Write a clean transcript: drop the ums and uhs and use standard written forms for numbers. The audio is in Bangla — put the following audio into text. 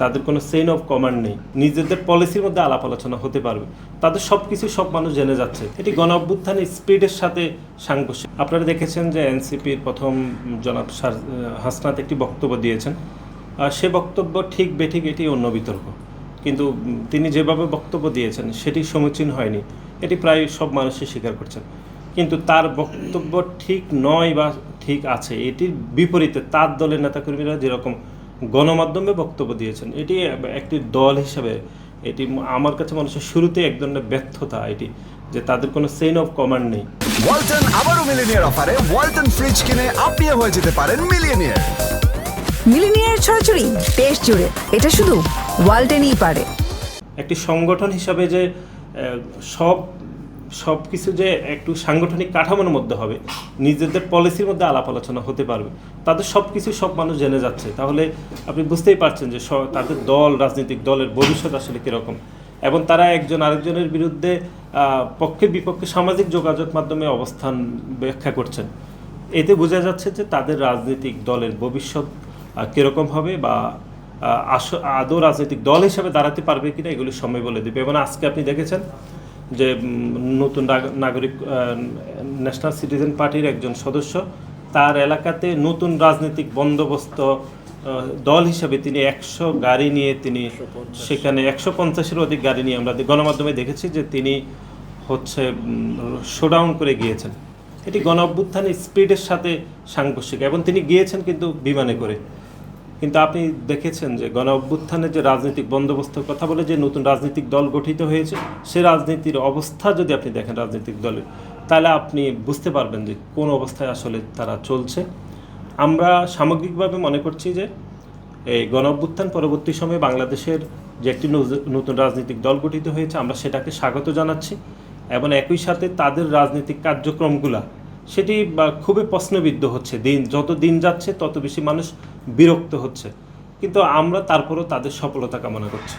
তাদের কোনো চেইন অফ কমান্ড নেই, নিজেদের পলিসির মধ্যে আলাপ আলোচনা হতে পারবে, তাদের সব কিছু সব মানুষ জেনে যাচ্ছে। এটি গণ অভ্যুত্থানের স্পিডের সাথে সাংঘর্ষিক। আপনারা দেখেছেন যে এনসিপির প্রথম জনাব হাসনাত একটি বক্তব্য দিয়েছেন, সে বক্তব্য ঠিক বেঠিক এটি অন্য বিতর্ক, কিন্তু তিনি যেভাবে বক্তব্য দিয়েছেন সেটি সমীচীন হয়নি, এটি প্রায় সব মানুষই স্বীকার করছেন। কিন্তু তার বক্তব্য ঠিক নয় বা ঠিক আছে, এটির বিপরীতে তার দলের নেতাকর্মীরা যেরকম গণমাধ্যমে বক্তব্য দিয়েছেন, এটি একটি দল হিসাবে এটি আমার কাছে মানুষের শুরুতে এক ধরনের ব্যর্থতা, এটি যে তাদের কোনো চেইন অফ কমান্ড নেই। ওয়ালটন আবারও মিলিনিয়ার অফারে ওয়ালটন ফ্রিজ কিনে আপনিও হয়ে যেতে পারেন মিলিয়নিয়ার। মিলিনিয়ার ছড়াছড়ি দেশ জুড়ে, এটা শুধু ওয়ালটেনই পারে। একটি সংগঠন হিসাবে যে সব কিছু যে একটু সাংগঠনিক কাঠামোর মধ্যে হবে, নিজেদের পলিসির মধ্যে আলাপ আলোচনা হতে পারবে, তাদের সব কিছু সব মানুষ জেনে যাচ্ছে, তাহলে আপনি বুঝতেই পারছেন যে তাদের দল, রাজনৈতিক দলের ভবিষ্যৎ আসলে কীরকম, এবং তারা একজন আরেকজনের বিরুদ্ধে পক্ষে বিপক্ষে সামাজিক যোগাযোগ মাধ্যমে অবস্থান ব্যাখ্যা করছেন। এতে বোঝা যাচ্ছে যে তাদের রাজনৈতিক দলের ভবিষ্যৎ কীরকম হবে, বা আদৌ রাজনৈতিক দল হিসাবে দাঁড়াতে পারবে কিনা এগুলি সময় বলে দেবে। এবং আজকে আপনি দেখেছেন যে নতুন নাগরিক ন্যাশনাল সিটিজেন পার্টির একজন সদস্য, তার এলাকাতে নতুন রাজনৈতিক বন্দোবস্ত দল হিসাবে তিনি 100 গাড়ি নিয়ে, তিনি সেখানে 150-এর অধিক গাড়ি নিয়ে আমরা গণমাধ্যমে দেখেছি যে তিনি শোডাউন করে গিয়েছেন। এটি গণ অভ্যুত্থানের স্পিডের সাথে সাংঘর্ষিক, এবং তিনি গিয়েছেন কিন্তু বিমানে করে। কিন্তু আপনি দেখেছেন যে গণ অভ্যুত্থানের যে রাজনৈতিক বন্দোবস্তের কথা বলে যে নতুন রাজনৈতিক দল গঠিত হয়েছে, সে রাজনীতির অবস্থা যদি আপনি দেখেন রাজনৈতিক দলের, তাহলে আপনি বুঝতে পারবেন যে কোন অবস্থায় আসলে তারা চলছে। আমরা সামগ্রিকভাবে মনে করছি যে এই গণ অভ্যুত্থান পরবর্তী সময়ে বাংলাদেশের যে একটি নতুন রাজনৈতিক দল গঠিত হয়েছে, আমরা সেটাকে স্বাগত জানাচ্ছি, এবং একই সাথে তাদের রাজনৈতিক কার্যক্রমগুলা সেটি খুবই প্রশ্নবিদ্ধ হচ্ছে। যত দিন যাচ্ছে তত বেশি মানুষ বিরক্ত হচ্ছে, কিন্তু আমরা তারপরেও তাদের সফলতা কামনা করছি।